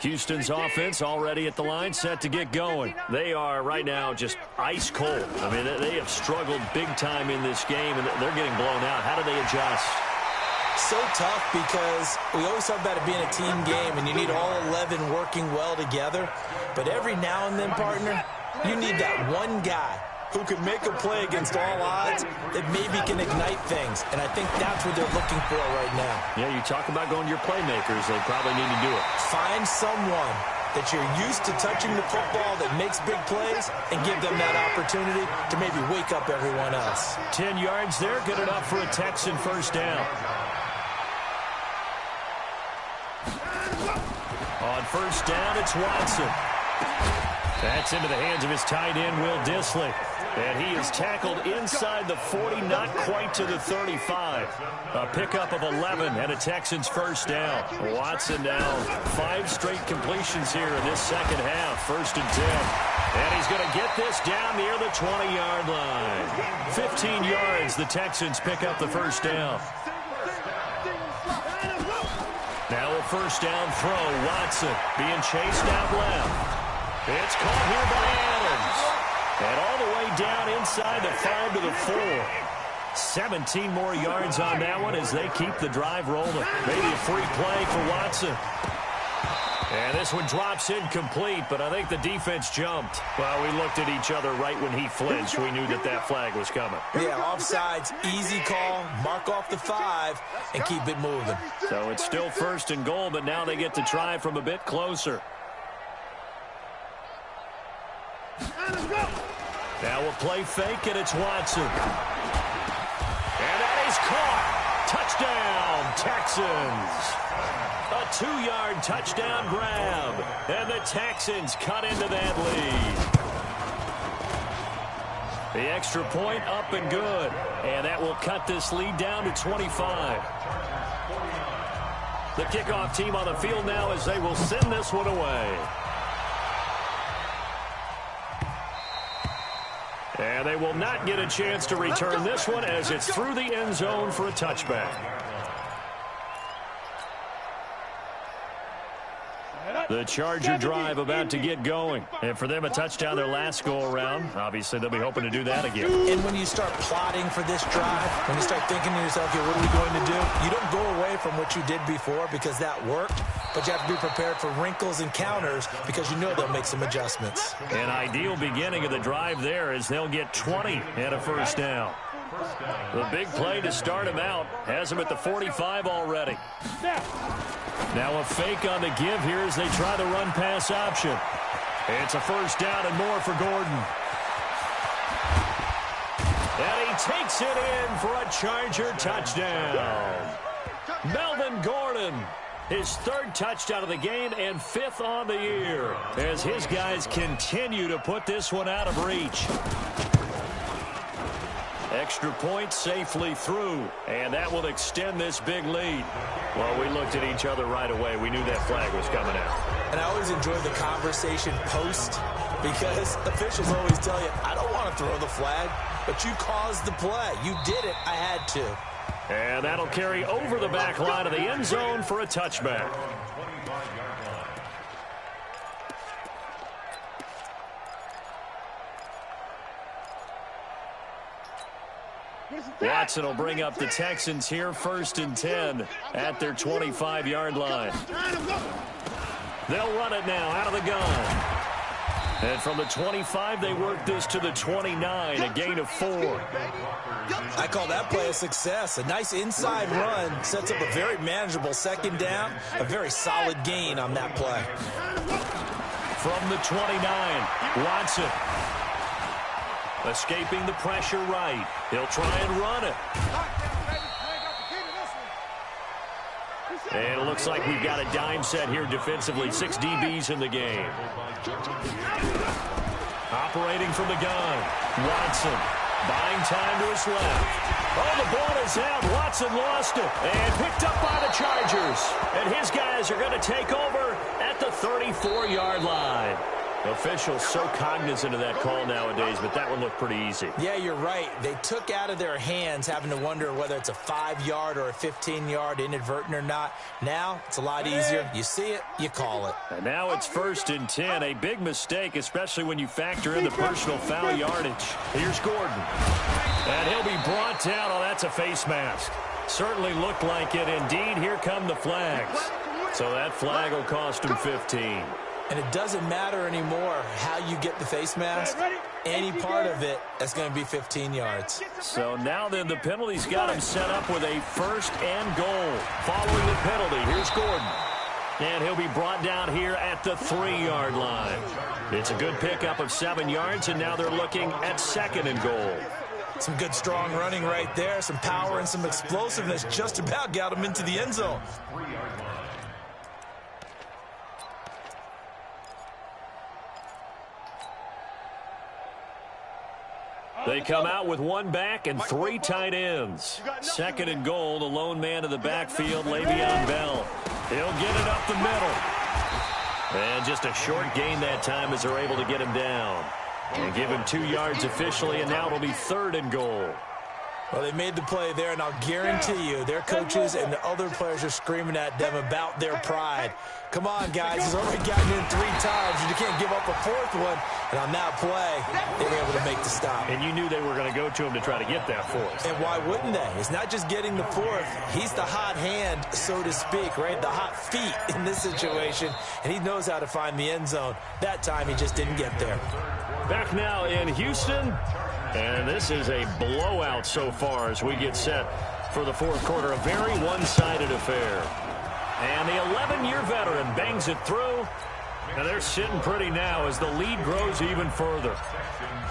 Houston's offense already at the line, set to get going. They are right now just ice cold. I mean, they have struggled big time in this game, and they're getting blown out. How do they adjust? So tough because we always talk about it being a team game, and you need all 11 working well together. But every now and then, partner, you need that one guy who can make a play against all odds that maybe can ignite things. And I think that's what they're looking for right now. Yeah, you talk about going to your playmakers. They probably need to do it. Find someone that you're used to touching the football that makes big plays and give them that opportunity to maybe wake up everyone else. 10 yards there, good enough for a Texan 1st down. On 1st down, it's Watson. That's into the hands of his tight end, Will Dissly. And he is tackled inside the 40, not quite to the 35. A pickup of 11 and a Texans 1st down. Watson now 5 straight completions here in this 2nd half. 1st and 10. And he's going to get this down near the 20-yard line. 15 yards, the Texans pick up the 1st down. Now a 1st down throw. Watson being chased out left. It's caught here by Adams. And all the way down inside the 5 to the 4. 17 more yards on that one as they keep the drive rolling. Maybe a free play for Watson. And this one drops incomplete, but I think the defense jumped. Well, we looked at each other right when he flinched. We knew that that flag was coming. Yeah, offsides, easy call, mark off the 5, and keep it moving. So it's still 1st and goal, but now they get to try from a bit closer. Now a play fake, and it's Watson. And that is caught. Touchdown, Texans. A 2-yard touchdown grab. And the Texans cut into that lead. The extra point up and good. And that will cut this lead down to 25. The kickoff team on the field now as they will send this one away. And they will not get a chance to return this one as it's through the end zone for a touchback. The Charger drive about to get going. And for them, a touchdown their last go-around. Obviously, they'll be hoping to do that again. And when you start plotting for this drive, when you start thinking to yourself, okay, what are we going to do? You don't go away from what you did before because that worked, but you have to be prepared for wrinkles and counters because you know they'll make some adjustments. An ideal beginning of the drive there is they'll get 20 and a first down. The big play to start him out has him at the 45 already. Now a fake on the give here as they try the run-pass option. It's a first down and more for Gordon. And he takes it in for a Charger touchdown. Melvin Gordon, his third touchdown of the game and fifth on the year as his guys continue to put this one out of reach. Extra point safely through, and that will extend this big lead. Well, we looked at each other right away. We knew that flag was coming out. And I always enjoy the conversation post because officials always tell you, I don't want to throw the flag, but you caused the play. You did it. I had to. And that'll carry over the back line of the end zone for a touchback. Watson will bring up the Texans here, 1st and 10 at their 25-yard line. They'll run it now out of the gun. And from the 25, they work this to the 29, a gain of 4. I call that play a success. A nice inside run sets up a very manageable second down, a very solid gain on that play. From the 29, Watson. Escaping the pressure right. He'll try and run it. And it looks like we've got a dime set here defensively. 6 DBs in the game. Operating from the gun. Watson buying time to his left. Oh, the ball is out. Watson lost it and picked up by the Chargers. And his guys are going to take over at the 34-yard line. Officials so cognizant of that call nowadays, but that one looked pretty easy. Yeah, you're right. They took out of their hands having to wonder whether it's a 5-yard or a 15-yard inadvertent or not. Now, it's a lot easier. You see it, you call it. And now it's 1st and 10. A big mistake, especially when you factor in the personal foul yardage. Here's Gordon. And he'll be brought down. Oh, that's a face mask. Certainly looked like it. Indeed, here come the flags. So that flag will cost him 15. And it doesn't matter anymore how you get the face mask. Any part of it, that's going to be 15 yards. So now then the penalty's got him set up with a 1st and goal. Following the penalty, here's Gordon. And he'll be brought down here at the 3-yard line. It's a good pickup of 7 yards, and now they're looking at 2nd and goal. Some good strong running right there. Some power and some explosiveness just about got him into the end zone. They come out with 1 back and 3 tight ends. 2nd and goal, the lone man in the backfield, Le'Veon Bell. He'll get it up the middle. And just a short gain that time as they're able to get him down. And give him 2 yards officially, and now it'll be 3rd and goal. Well, they made the play there, and I'll guarantee you their coaches and the other players are screaming at them about their pride. Come on, guys. He's already gotten in 3 times, and you can't give up a 4th one. And on that play, they were able to make the stop. And you knew they were going to go to him to try to get that 4th. And why wouldn't they? It's not just getting the 4th. He's the hot hand, so to speak, right? The hot feet in this situation, and he knows how to find the end zone. That time, he just didn't get there. Back now in Houston. And this is a blowout so far as we get set for the 4th quarter. A very one-sided affair. And the 11-year veteran bangs it through. And they're sitting pretty now as the lead grows even further.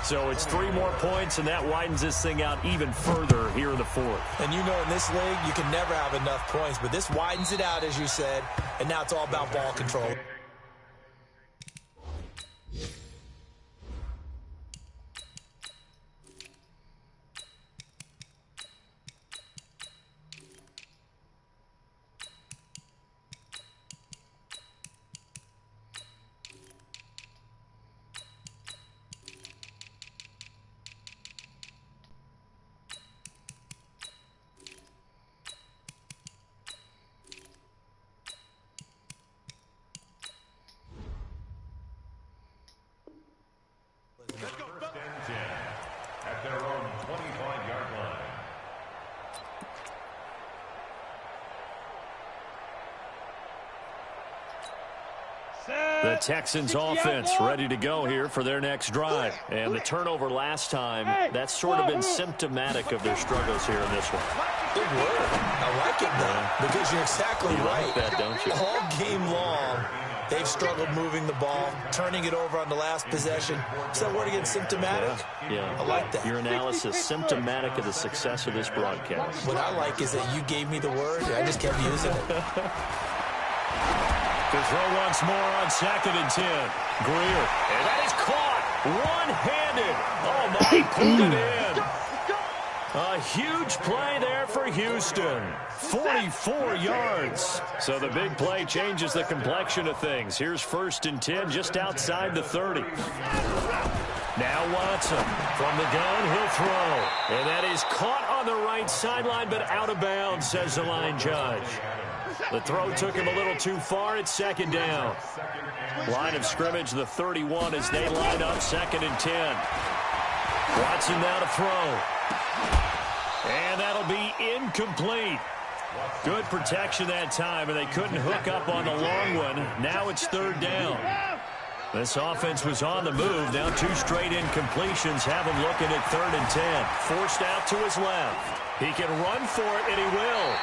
So it's 3 more points, and that widens this thing out even further here in the 4th. And you know in this league, you can never have enough points. But this widens it out, as you said. And now it's all about ball control. Texans offense ready to go here for their next drive. And the turnover last time, that's sort of been symptomatic of their struggles here in this one. Good word. I like it, though, because you're exactly right. Like that, don't you? All game long, they've struggled moving the ball, turning it over on the last possession. Is that word again, symptomatic? Yeah. I like that. Your analysis, symptomatic of the success of this broadcast. What I like is that you gave me the word, I just kept using it. To throw once more on 2nd and 10. Greer. And that is caught. One-handed. Oh, my. Pulled it in. A huge play there for Houston. 44 yards. So the big play changes the complexion of things. Here's 1st and 10 just outside the 30. Now Watson from the gun. He'll throw. And that is caught on the right sideline, but out of bounds, says the line judge. The throw took him a little too far. It's 2nd down. Line of scrimmage, the 31 as they line up 2nd and 10. Watson now to throw. And that'll be incomplete. Good protection that time, and they couldn't hook up on the long one. Now it's 3rd down. This offense was on the move. Now 2 straight incompletions have him looking at 3rd and 10. Forced out to his left. He can run for it, and he will.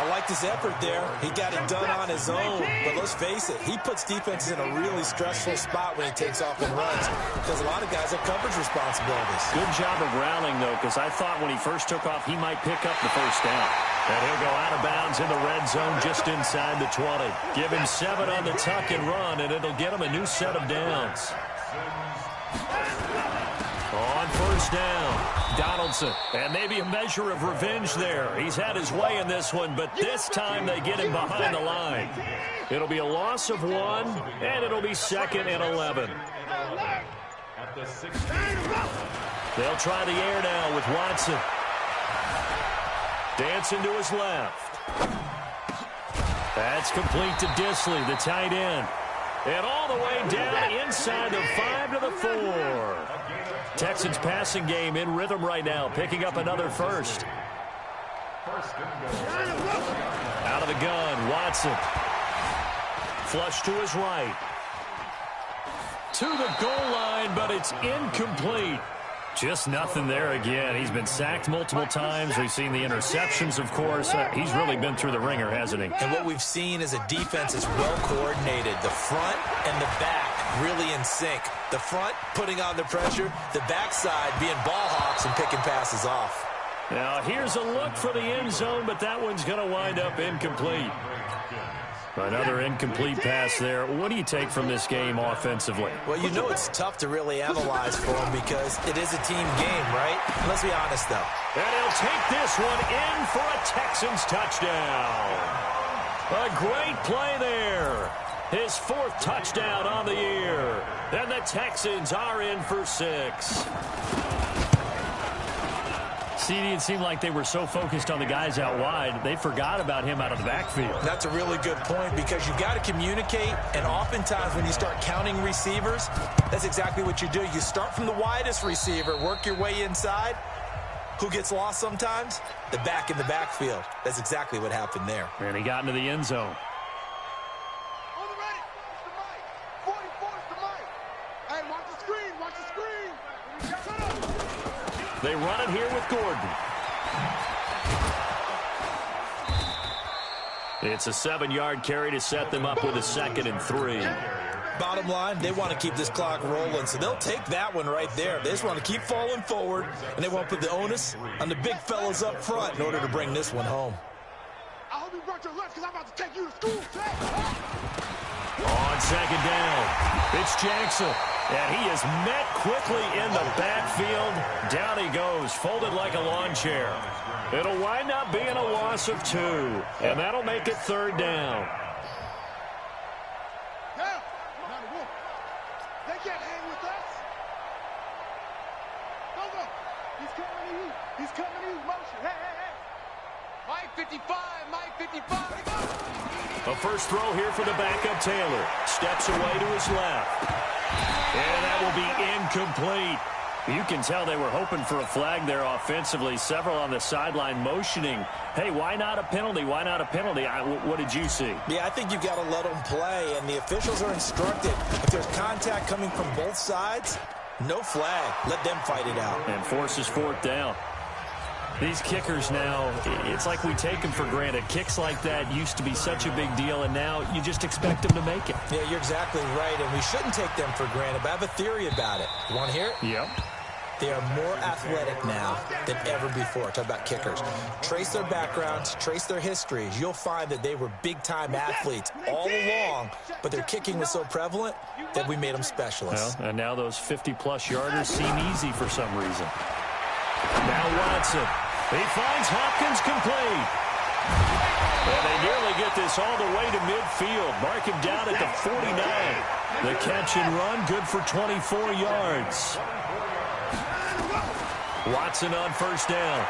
I liked his effort there. He got it done on his own. But let's face it, he puts defenses in a really stressful spot when he takes off and runs because a lot of guys have coverage responsibilities. Good job of rallying, though, because I thought when he first took off, he might pick up the 1st down. And he'll go out of bounds in the red zone just inside the 20. Give him 7 on the tuck and run, and it'll get him a new set of downs. On 1st down, Donaldson. And maybe a measure of revenge there. He's had his way in this one, but this time they get him behind the line. It'll be a loss of 1, and it'll be 2nd and 11. They'll try the air now with Watson. Dancing to his left. That's complete to Disley, the tight end. And all the way down inside the 5 to the 4. Texans passing game in rhythm right now, picking up another 1st. Out of the gun, Watson. Flush to his right. To the goal line, but it's incomplete. Just nothing there again. He's been sacked multiple times. We've seen the interceptions, of course. He's really been through the ringer, hasn't he? And what we've seen is a defense is well coordinated. The front and the back really in sync. The front putting on the pressure, the backside being ball hawks and picking passes off. Now here's a look for the end zone, but that one's going to wind up incomplete. Another incomplete pass there. What do you take from this game offensively? Well, you know it's tough to really analyze for him because it is a team game, right? Let's be honest, though. And he'll take this one in for a Texans touchdown. A great play there. His 4th touchdown on the year. And the Texans are in for 6. CD, it seemed like they were so focused on the guys out wide, they forgot about him out of the backfield. That's a really good point because you got to communicate, and oftentimes when you start counting receivers, that's exactly what you do. You start from the widest receiver, work your way inside. Who gets lost sometimes? The back in the backfield. That's exactly what happened there. And he got into the end zone. On the right, it's the mic. 44 is the mic. Hey, watch the screen, watch the screen. Shut up. They run it here with Gordon. It's a 7-yard carry to set them up with a 2nd and 3. Bottom line, they want to keep this clock rolling, so they'll take that one right there. They just want to keep falling forward, and they want to put the onus on the big fellas up front in order to bring this one home. I hope you brought your lunch because I'm about to take you to school. On 2nd down, it's Jackson. And he is met quickly in the backfield. Down he goes, folded like a lawn chair. It'll wind up being a loss of 2. And that'll make it 3rd down. Yeah, they can't hang with us. Go. He's coming to you. He's coming to you. Motion. Hey. Mike 55. Mike 55. A 1st throw here for the backup Taylor. Steps away to his left. And that will be incomplete. You can tell they were hoping for a flag there offensively. Several on the sideline motioning, hey, why not a penalty? Why not a penalty? What did you see? Yeah, I think you've got to let them play, and the officials are instructed. If there's contact coming from both sides, no flag. Let them fight it out. And forces fourth down. These kickers now, it's like we take them for granted. Kicks like that used to be such a big deal, and now you just expect them to make it. Yeah, you're exactly right, and we shouldn't take them for granted, but I have a theory about it. You want to hear it? Yep. They are more athletic now than ever before. Talk about kickers. Trace their backgrounds, trace their histories. You'll find that they were big-time athletes all along, but their kicking was so prevalent that we made them specialists. Well, and now those 50-plus yarders seem easy for some reason. Now Watson. He finds Hopkins complete. And they nearly get this all the way to midfield. Mark him down at the 49. The catch and run, good for 24 yards. Watson on first down.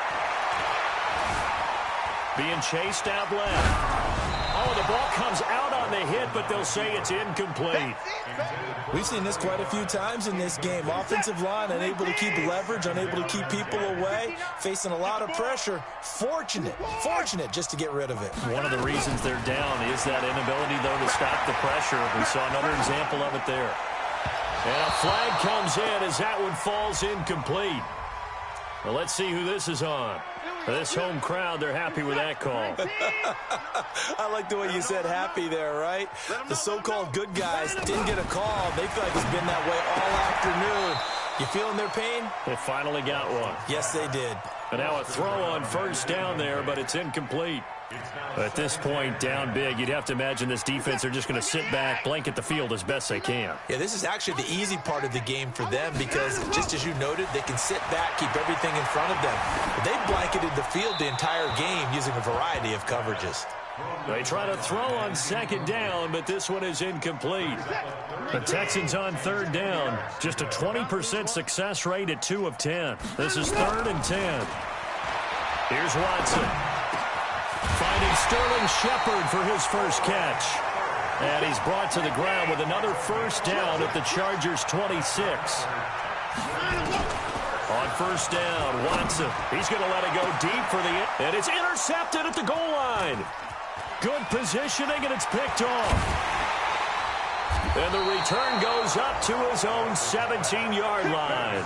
Being chased out left. Oh, the ball comes out on the hit, but they'll say it's incomplete. We've seen this quite a few times in this game. Offensive line unable to keep leverage, unable to keep people away, facing a lot of pressure. Fortunate just to get rid of it. One of the reasons they're down is that inability, though, to stop the pressure. We saw another example of it there. And a flag comes in as that one falls incomplete. Well, let's see who this is on. For this home crowd, they're happy with that call. I like the way you said happy there, right? The so-called good guys didn't get a call. They feel like it's been that way all afternoon. You feeling their pain? They finally got one. Yes, they did. And now a throw on first down there, but it's incomplete. At this point, down big, you'd have to imagine this defense are just going to sit back, blanket the field as best they can. Yeah, this is actually the easy part of the game for them because, just as you noted, they can sit back, keep everything in front of them. But they blanketed the field the entire game using a variety of coverages. They try to throw on second down, but this one is incomplete. The Texans on third down. Just a 20% success rate at 2 of 10. This is 3rd and 10. Here's Watson. Finding Sterling Shepard for his first catch. And he's brought to the ground with another first down at the Chargers' 26. On first down, Watson. He's going to let it go deep for the... And it's intercepted at the goal line. Good positioning, and it's picked off. And the return goes up to his own 17-yard line.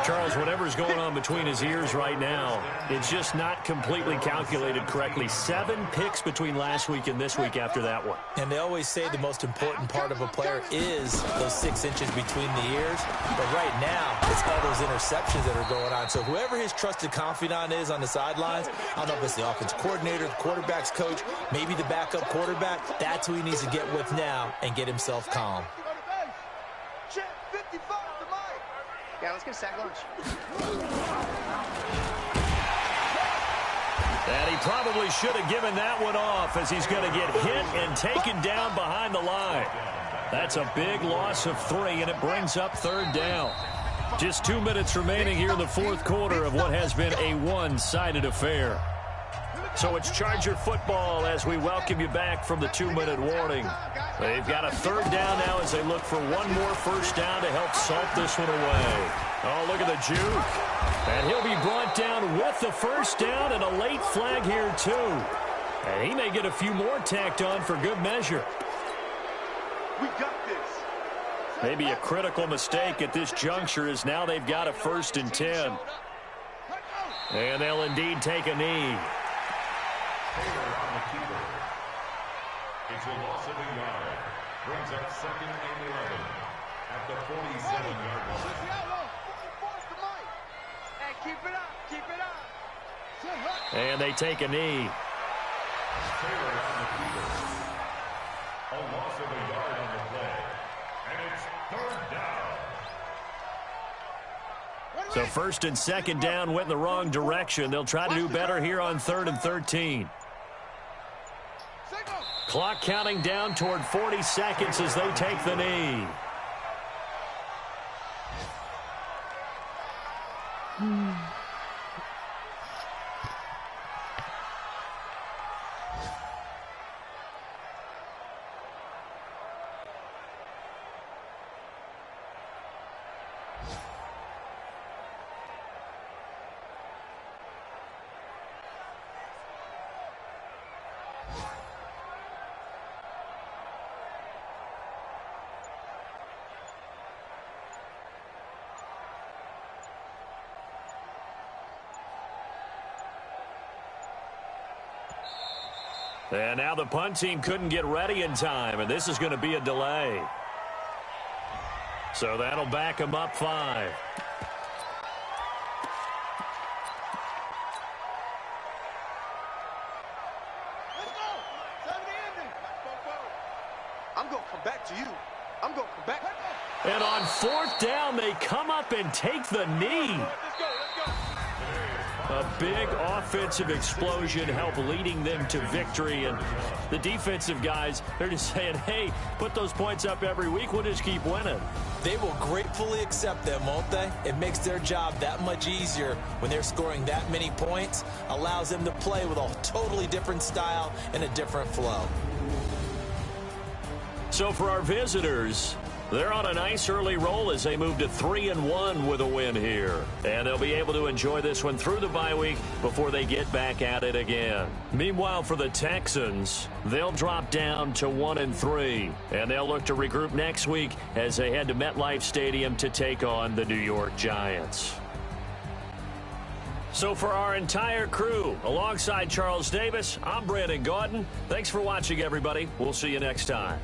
Charles, whatever's going on between his ears right now, it's just not completely calculated correctly. 7 picks between last week and this week after that one. And they always say the most important part of a player is those 6 inches between the ears. But right now, it's all those interceptions that are going on. So whoever his trusted confidant is on the sidelines, I don't know if it's the offense coordinator, the quarterback's coach, maybe the backup quarterback, that's who he needs to get with now and get himself calm. Yeah, let's get a sack lunch. And he probably should have given that one off as he's going to get hit and taken down behind the line. That's a big loss of 3, and it brings up third down. Just 2 minutes remaining here in the fourth quarter of what has been a one-sided affair. So it's Charger football as we welcome you back from the 2-minute warning. They've got a third down now as they look for one more first down to help salt this one away. Oh, look at the juke. And he'll be brought down with the first down and a late flag here, too. And he may get a few more tacked on for good measure. We got this. Maybe a critical mistake at this juncture is now they've got a 1st and 10. And they'll indeed take a knee. It's a loss of a yard. Brings up 2nd and 11 at the 47-yard line. Hey, keep it up, keep it up. And they take a knee. Taylor on the keeper. A loss of a yard on the play. And it's 3rd down. So 1st and 2nd down went in the wrong direction. They'll try to do better here on 3rd and 13. Clock counting down toward 40 seconds as they take the knee. And now the punt team couldn't get ready in time, and this is going to be a delay. So that'll back them up 5. Let's go. Time to end it. I'm going to come back to you. I'm going to come back. And on 4th down, they come up and take the knee. Let's go. Let's go. A big offensive explosion helped leading them to victory. And the defensive guys, they're just saying, hey, put those points up every week. We'll just keep winning. They will gratefully accept them, won't they? It makes their job that much easier when they're scoring that many points. Allows them to play with a totally different style and a different flow. So for our visitors, they're on a nice early roll as they move to 3-1 with a win here. And they'll be able to enjoy this one through the bye week before they get back at it again. Meanwhile, for the Texans, they'll drop down to 1-3. And they'll look to regroup next week as they head to MetLife Stadium to take on the New York Giants. So for our entire crew, alongside Charles Davis, I'm Brandon Gaudin. Thanks for watching, everybody. We'll see you next time.